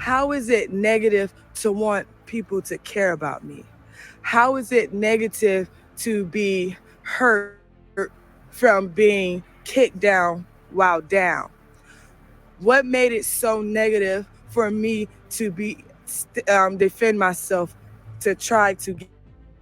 How is it negative to want people to care about me? How is it negative to be hurt from being kicked down while down? What made it so negative for me to defend myself, to try to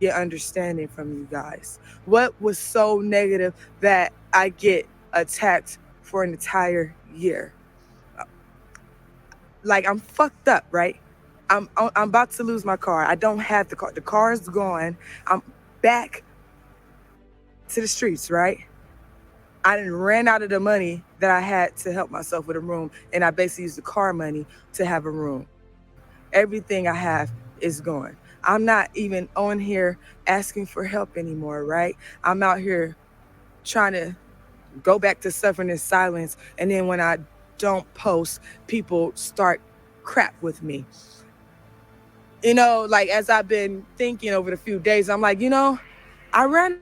get understanding from you guys? What was so negative that I get attacked for an entire year? Like, I'm fucked up, right? I'm about to lose my car. I don't have the car. The car is gone. I'm back to the streets, right? I didn't ran out of the money that I had to help myself with a room, and I basically used the car money to have a room. Everything I have is gone. I'm not even on here asking for help anymore, right? I'm out here trying to go back to suffering in silence, and then when I don't post, people start crap with me. Like, as I've been thinking over the few days, I'm like, I ran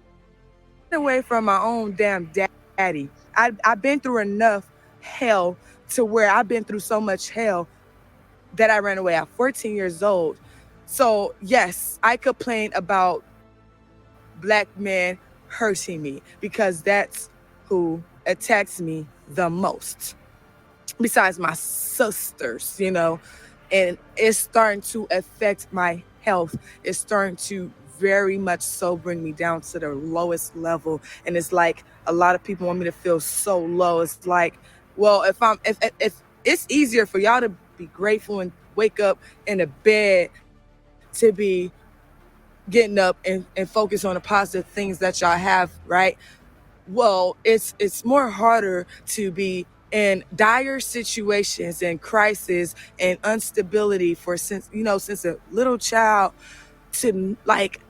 away from my own damn daddy. I've been through enough hell to where I've been through so much hell that I ran away at 14 years old. So, yes, I complain about black men hurting me because that's who attacks me the most, besides my sisters. And it's starting to affect my health. It's starting to very much so bring me down to the lowest level. And it's like a lot of people want me to feel so low. It's like, well, if it's easier for y'all to be grateful and wake up in a bed to be getting up and focus on the positive things that y'all have, right? Well, it's more harder to be in dire situations and crisis and instability for since a little child, to like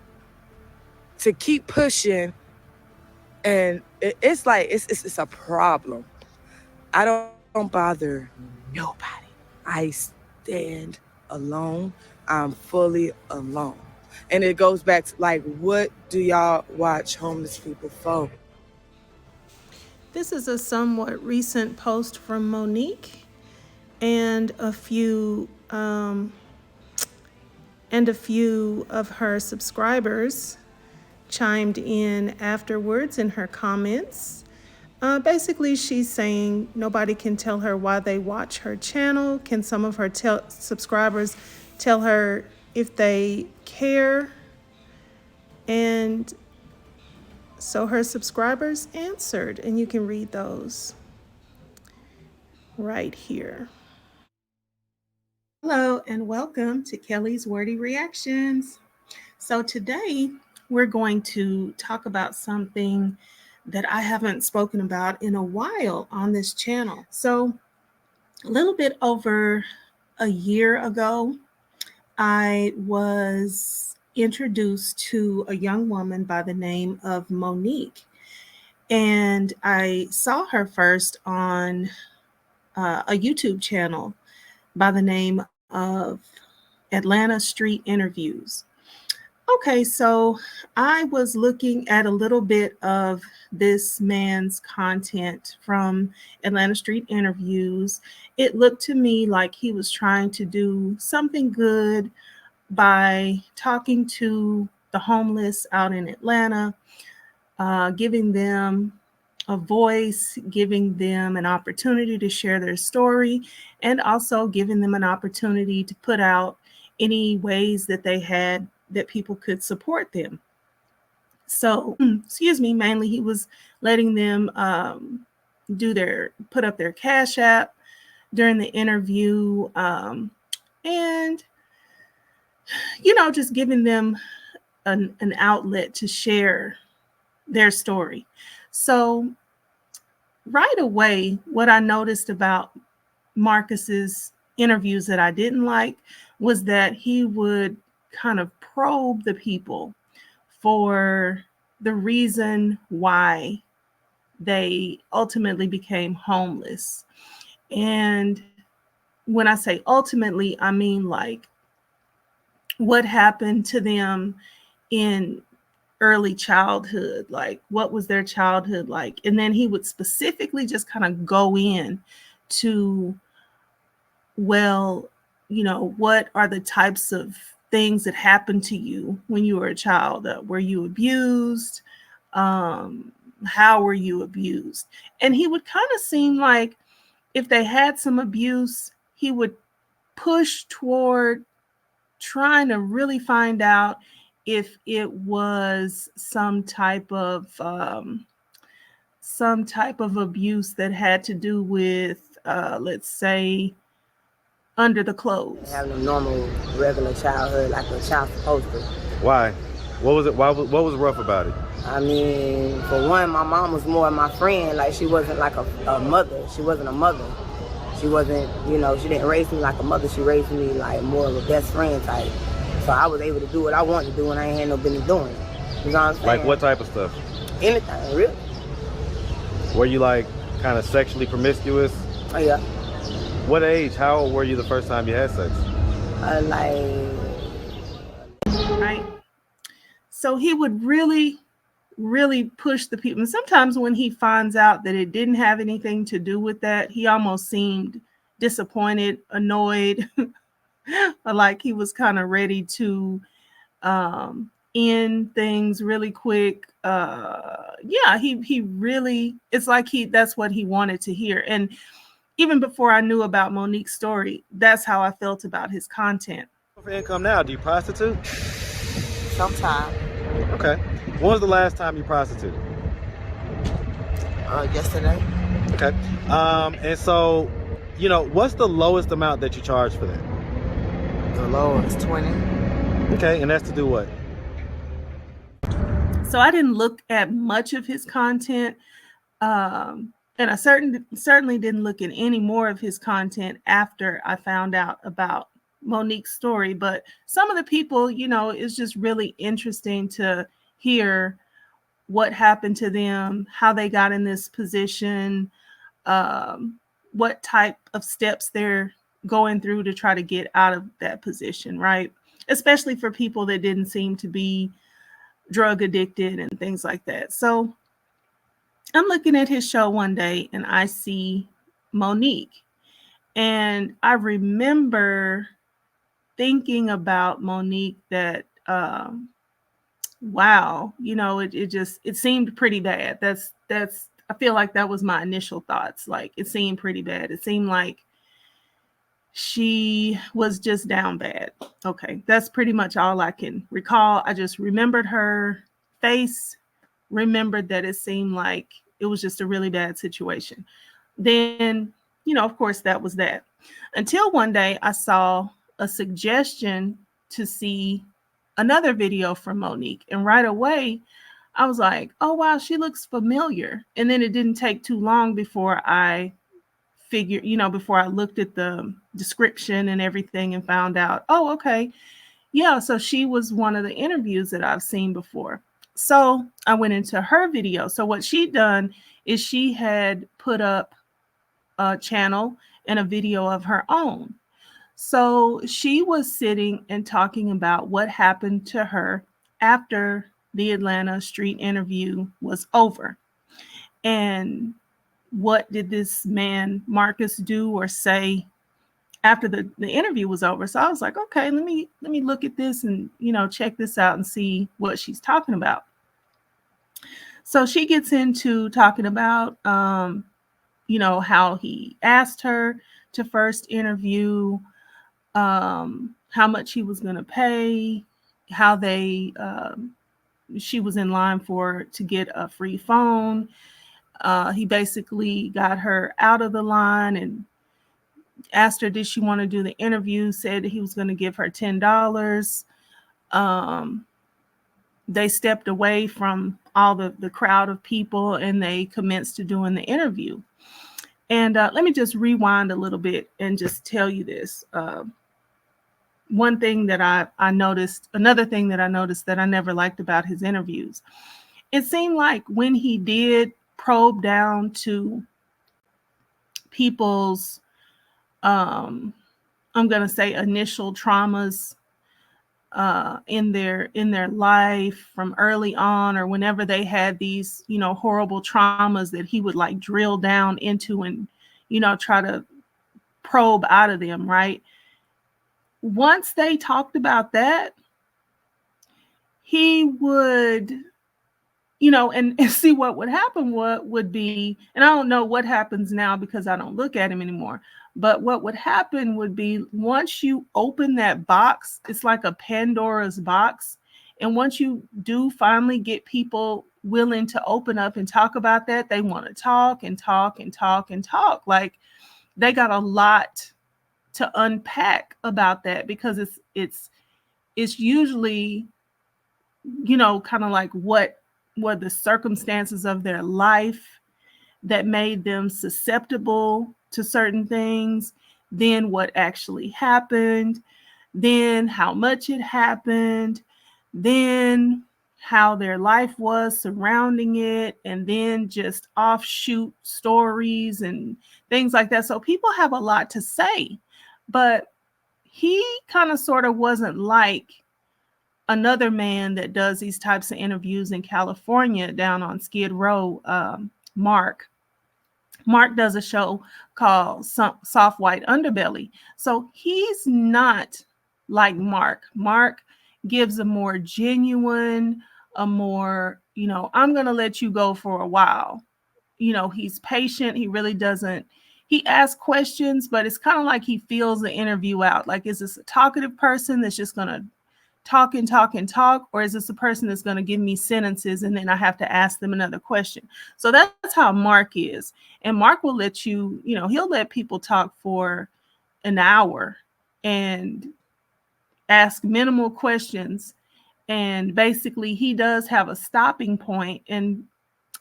to keep pushing. And it's like it's a problem. I don't bother nobody. I stand alone. I'm fully alone. And it goes back to, like, what do y'all watch homeless people for? This is a somewhat recent post from Monique, and a few of her subscribers chimed in afterwards in her comments. Basically, she's saying nobody can tell her why they watch her channel. Can some of her subscribers tell her if they care? And so her subscribers answered, and you can read those right here. Hello, and welcome to Kelly's Wordy Reactions. So, today we're going to talk about something that I haven't spoken about in a while on this channel. So, a little bit over a year ago, I was introduced to a young woman by the name of Monique. And I saw her first on a YouTube channel by the name of Atlanta Street Interviews. Okay, so I was looking at a little bit of this man's content from Atlanta Street Interviews. It looked to me like he was trying to do something good by talking to the homeless out in Atlanta, giving them a voice, giving them an opportunity to share their story, and also giving them an opportunity to put out any ways that they had that people could support them. So, excuse me, mainly he was letting them put up their Cash App during the interview, and just giving them an outlet to share their story. So right away, what I noticed about Marcus's interviews that I didn't like was that he would kind of probe the people for the reason why they ultimately became homeless. And when I say ultimately, I mean like what happened to them in early childhood, like what was their childhood like. And then he would specifically just kind of go in to, well, what are the types of things that happened to you when you were a child? Were you abused? Um, how were you abused? And he would kind of seem like if they had some abuse, he would push toward trying to really find out if it was some type of abuse that had to do with, let's say, under the clothes. Having a normal, regular childhood like a child supposed to. Why? What was it? What was rough about it? I mean, for one, my mom was more my friend. Like, she wasn't like a mother. She wasn't a mother. She wasn't, she didn't raise me like a mother. She raised me like more of a best friend type. So I was able to do what I wanted to do, and I ain't had no business doing it. You know what I'm saying? Like what type of stuff? Anything, really. Were you like kind of sexually promiscuous? Oh, yeah. What age? How old were you the first time you had sex? Like, Right. So he would really, really push the people. And sometimes when he finds out that it didn't have anything to do with that, he almost seemed disappointed, annoyed, like he was kind of ready to end things really quick. Yeah, he really, it's like that's what he wanted to hear. And even before I knew about Monique's story, that's how I felt about his content. For income now, do you prostitute? sometime, Okay. When was the last time you prostituted? yesterday. Okay. And so, what's the lowest amount that you charge for that? The lowest, 20. Okay, and that's to do what? So I didn't look at much of his content. And I certainly didn't look at any more of his content after I found out about Monique's story. But some of the people, it's just really interesting to hear what happened to them, how they got in this position, um, what type of steps they're going through to try to get out of that position, right? Especially for people that didn't seem to be drug addicted and things like that. So I'm looking at his show one day and I see Monique. And I remember thinking about Monique that, wow, it seemed pretty bad. I feel like that was my initial thoughts. Like, it seemed pretty bad. It seemed like she was just down bad. Okay, that's pretty much all I can recall. I just remembered her face, remembered that it seemed like it was just a really bad situation. Then, of course, that was that. Until one day I saw a suggestion to see another video from Monique. And right away, I was like, oh, wow, she looks familiar. And then it didn't take too long before I figured, before I looked at the description and everything and found out, oh, okay. Yeah, so she was one of the interviews that I've seen before. So I went into her video. So what she'd done is she had put up a channel and a video of her own. So she was sitting and talking about what happened to her after the Atlanta street interview was over. And what did this man, Marcus, do or say after the interview was over? So I was like, okay, let me look at this and check this out and see what she's talking about. So she gets into talking about how he asked her to first interview, how much he was going to pay, how she was in line to get a free phone. He basically got her out of the line and asked her, did she want to do the interview, said that he was going to give her $10. Um, they stepped away from all the crowd of people and they commenced to doing the interview. And let me just rewind a little bit and just tell you this. One thing that I noticed, another thing that I noticed that I never liked about his interviews, it seemed like when he did probe down to people's, I'm going to say, initial traumas in their life from early on, or whenever they had these horrible traumas that he would like drill down into and try to probe out of them, right? once they talked about that, he would, and see what would happen. What would be, and I don't know what happens now because I don't look at him anymore. But what would happen would be, once you open that box, it's like a Pandora's box. And once you do finally get people willing to open up and talk about that, they want to talk and talk and talk and talk. Like, they got a lot to unpack about that, because it's usually, kind of like what the circumstances of their life that made them susceptible to certain things, then what actually happened, then how much it happened, then how their life was surrounding it, and then just offshoot stories and things like that. So people have a lot to say, but he kind of sort of wasn't like another man that does these types of interviews in California down on Skid Row, Mark. Mark does a show called Soft White Underbelly. So he's not like Mark. Mark gives a more genuine, a more, I'm going to let you go for a while. He's patient. He really doesn't, he asks questions, but it's kind of like he feels the interview out. Like, is this a talkative person that's just going to talk and talk and talk, or is this a person that's going to give me sentences and then I have to ask them another question? So that's how Mark is. And Mark will let you, he'll let people talk for an hour and ask minimal questions. And basically, he does have a stopping point. And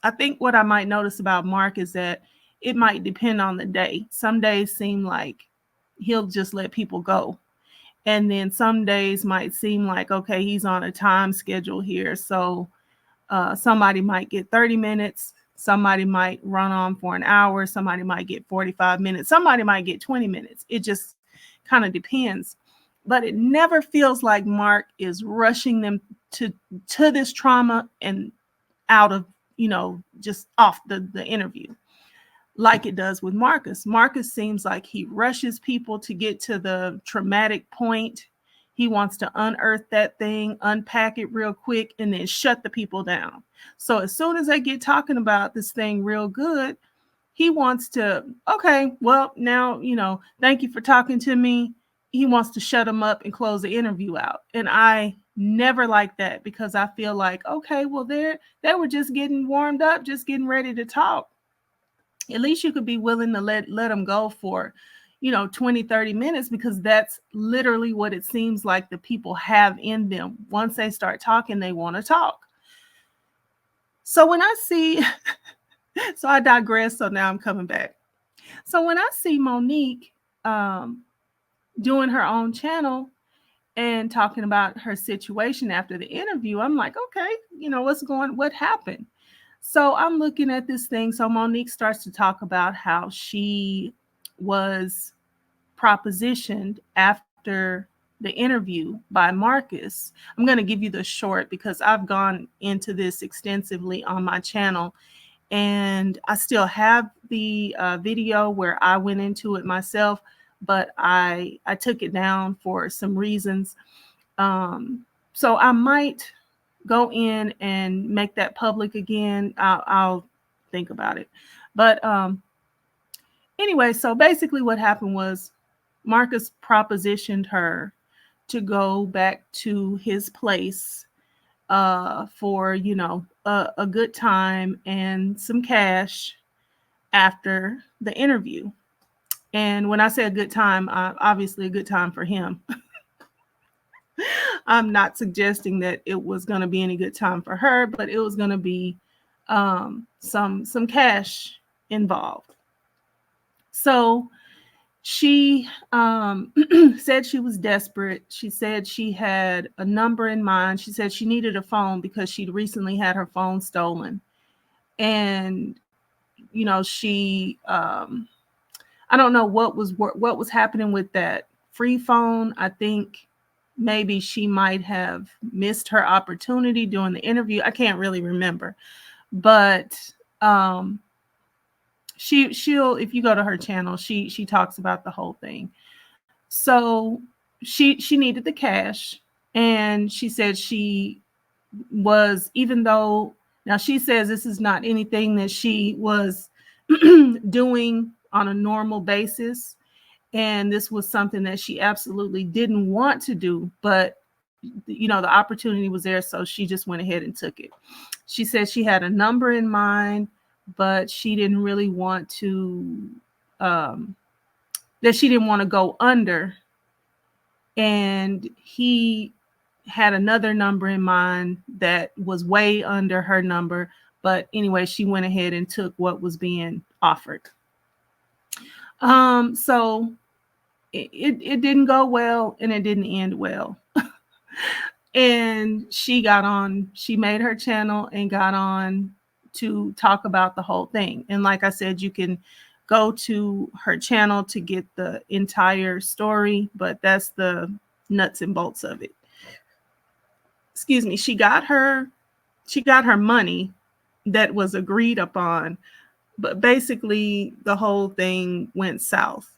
I think what I might notice about Mark is that it might depend on the day. Some days seem like he'll just let people go, and then some days might seem like, okay, he's on a time schedule here. So somebody might get 30 minutes, somebody might run on for an hour, somebody might get 45 minutes, somebody might get 20 minutes. It just kind of depends. But it never feels like Mark is rushing them to this trauma and out of, just off the interview, like it does with Marcus. Marcus seems like he rushes people to get to the traumatic point. He wants to unearth that thing, unpack it real quick, and then shut the people down. So as soon as they get talking about this thing real good, he wants to, okay, well, now, thank you for talking to me. He wants to shut them up and close the interview out. And I never like that, because I feel like, okay, well, they were just getting warmed up, just getting ready to talk. At least you could be willing to let them go for 20, 30 minutes, because that's literally what it seems like the people have in them. Once they start talking, they want to talk. So when I see so I digress, so now I'm coming back. So when I see Monique um, doing her own channel and talking about her situation after the interview, I'm like, okay, what happened? So I'm looking at this thing. So Monique starts to talk about how she was propositioned after the interview by Marcus. I'm going to give you the short, because I've gone into this extensively on my channel, and I still have the video where I went into it myself, but I took it down for some reasons. Um, so I might go in and make that public again. I'll think about it. But anyway, so basically what happened was Marcus propositioned her to go back to his place for, a good time and some cash after the interview. And when I say a good time, obviously a good time for him. I'm not suggesting that it was going to be any good time for her, but it was going to be some cash involved. So she said she was desperate. She said she had a number in mind. She said she needed a phone because she'd recently had her phone stolen, and she I don't know what was happening with that free phone. I think maybe she might have missed her opportunity during the interview. I can't really remember, but um, she'll if you go to her channel, she talks about the whole thing. So she needed the cash, and she said she was, even though, now she says this is not anything that she was doing on a normal basis, and this was something that she absolutely didn't want to do, but the opportunity was there, so she just went ahead and took it. She said she had a number in mind, but she didn't really want to, um, that she didn't want to go under, and he had another number in mind that was way under her number. But anyway, she went ahead and took what was being offered. So it didn't go well, and it didn't end well. And she made her channel and got on to talk about the whole thing. And like I said, you can go to her channel to get the entire story, but that's the nuts and bolts of it. Excuse me. She got her money that was agreed upon, but basically the whole thing went south.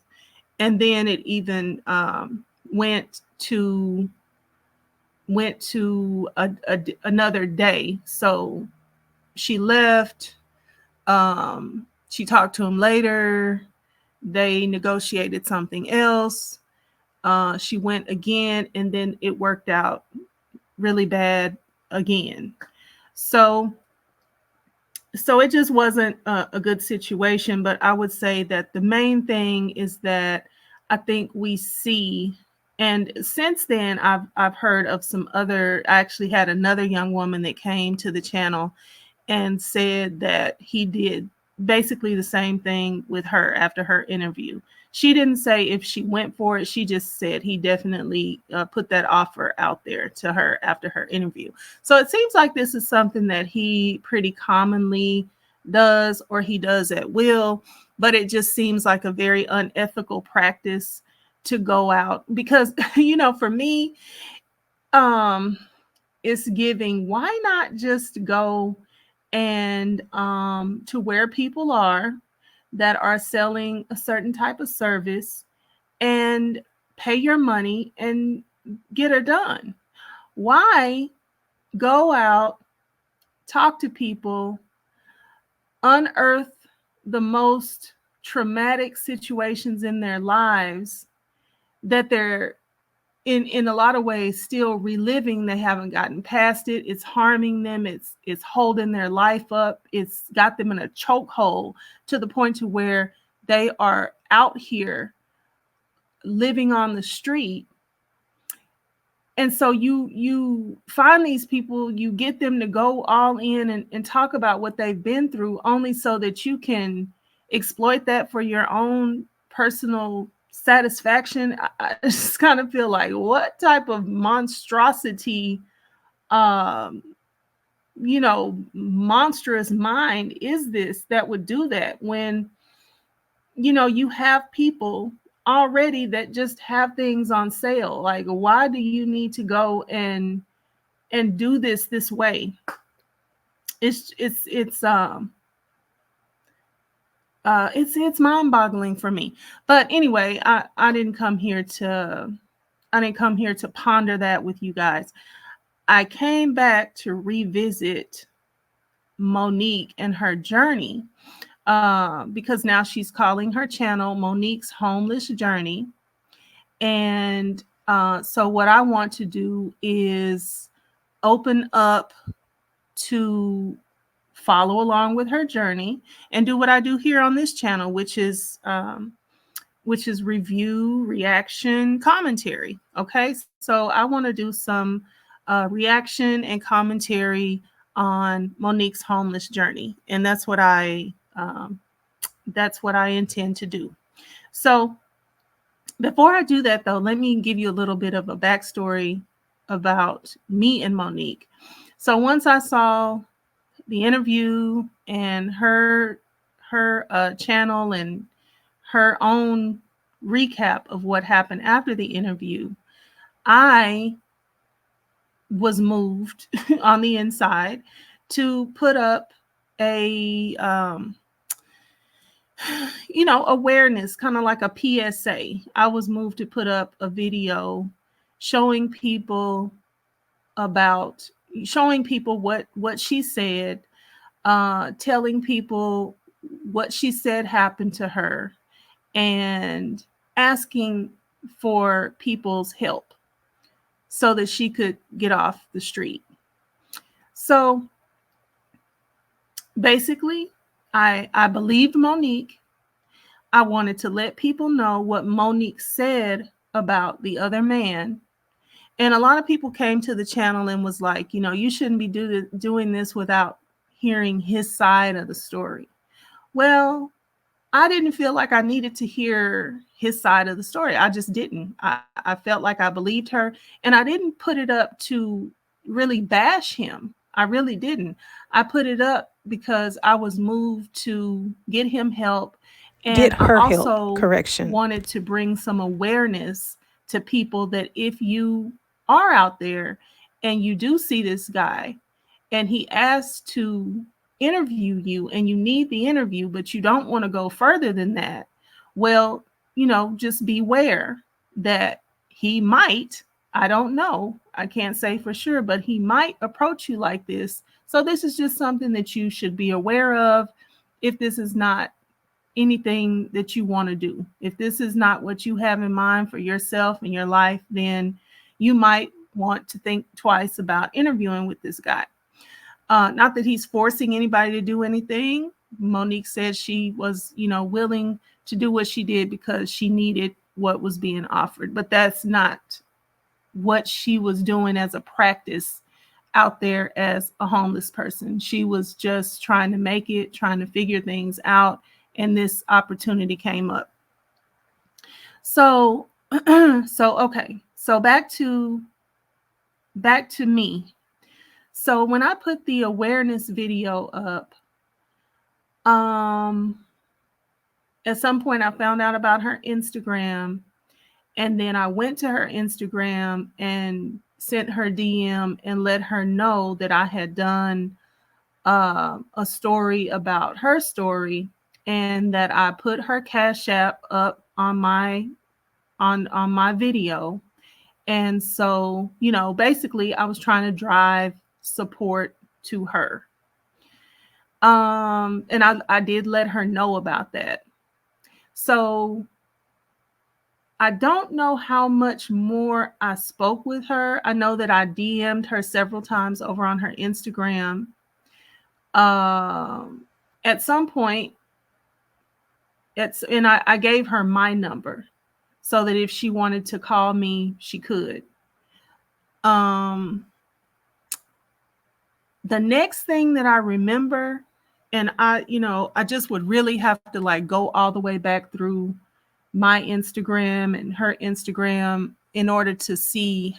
And then it even went to another day. So she left. She talked to him later. They negotiated something else. She went again, and then it worked out really bad again. So it just wasn't a good situation. But I would say that the main thing is that I think we see, and since then I've heard of some other. I actually had another young woman that came to the channel and said that he did basically the same thing with her after her interview. She didn't say if she went for it. She just said he definitely put that offer out there to her after her interview. So it seems like this is something that he pretty commonly does, or he does at will, but it just seems like a very unethical practice to go out because, for me, um, it's giving, why not just go and to where people are that are selling a certain type of service and pay your money and get it done? Why go out, talk to people, unearth the most traumatic situations in their lives that they're in a lot of ways still reliving? They haven't gotten past it. It's harming them. It's holding their life up. It's got them in a chokehold to the point to where they are out here living on the street. And so you find these people, you get them to go all in and talk about what they've been through, only so that you can exploit that for your own personal satisfaction. I just kind of feel like, what type of monstrosity, um, monstrous mind is this that would do that when, you have people already that just have things on sale? Like, why do you need to go and do this way? It's mind-boggling for me. But anyway, I didn't come here to ponder that with you guys. I came back to revisit Monique and her journey, because now she's calling her channel Monique's Homeless Journey. And so what I want to do is open up to follow along with her journey and do what I do here on this channel, which is review, reaction, commentary. Okay, so I want to do some reaction and commentary on Monique's homeless journey, and that's what I intend to do. So before I do that, though, let me give you a little bit of a backstory about me and Monique. So once I saw the interview and her channel and her own recap of what happened after the interview, I was moved on the inside to put up a awareness, kind of like a PSA. I was moved to put up a video showing people about showing people what she said, telling people what she said happened to her, and asking for people's help so that she could get off the street. So basically, I believed Monique. I wanted to let people know what Monique said about the other man. And a lot of people came to the channel and was like, you shouldn't be doing this without hearing his side of the story. Well, I didn't feel like I needed to hear his side of the story. I just didn't. I felt like I believed her, and I didn't put it up to really bash him. I really didn't. I put it up because I was moved to get him help, and Get I her help. also Correction. wanted to bring some awareness to people that if you are out there and you do see this guy and he asks to interview you and you need the interview, but you don't want to go further than that, well, just beware that he might, I don't know, I can't say for sure, but he might approach you like this. So this is just something that you should be aware of if this is not anything that you want to do. If this is not what you have in mind for yourself and your life, then you might want to think twice about interviewing with this guy. Not that he's forcing anybody to do anything. Monique said she was, willing to do what she did because she needed what was being offered. But that's not what she was doing as a practice out there as a homeless person. She was just trying to make it, trying to figure things out, and this opportunity came up. So, okay. So back to me. So when I put the awareness video up, at some point I found out about her Instagram, and then I went to her Instagram and sent her DM and let her know that I had done a story about her story, and that I put her Cash App up on my video. And so, basically I was trying to drive support to her. And I did let her know about that. So I don't know how much more I spoke with her. I know that I DM'd her several times over on her Instagram. At some point, I gave her my number so that if she wanted to call me, she could. The next thing that I remember, and I just would really have to like go all the way back through my Instagram and her Instagram in order to see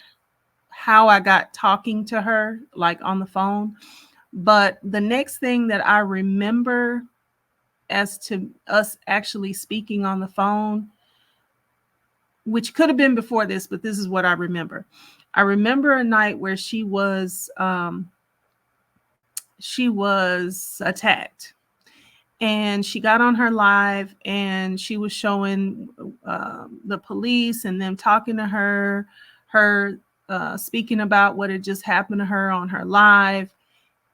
how I got talking to her, like on the phone. But the next thing that I remember as to us actually speaking on the phone, which could have been before this, but this is what I remember. I remember a night where she was attacked, and she got on her live and she was showing the police and them talking to her speaking about what had just happened to her on her live.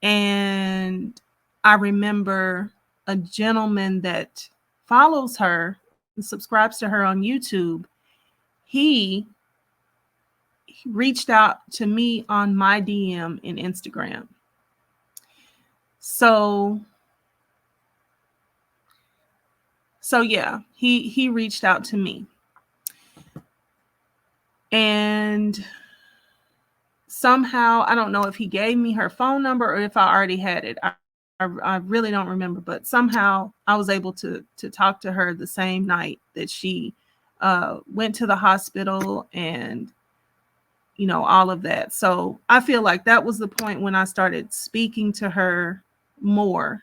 And I remember a gentleman that follows her and subscribes to her on YouTube. He reached out to me on my DM in Instagram. So yeah, he reached out to me, and somehow, I don't know if he gave me her phone number or if I already had it. I really don't remember, but somehow I was able to talk to her the same night that she went to the hospital, and all of that. So I feel like that was the point when I started speaking to her more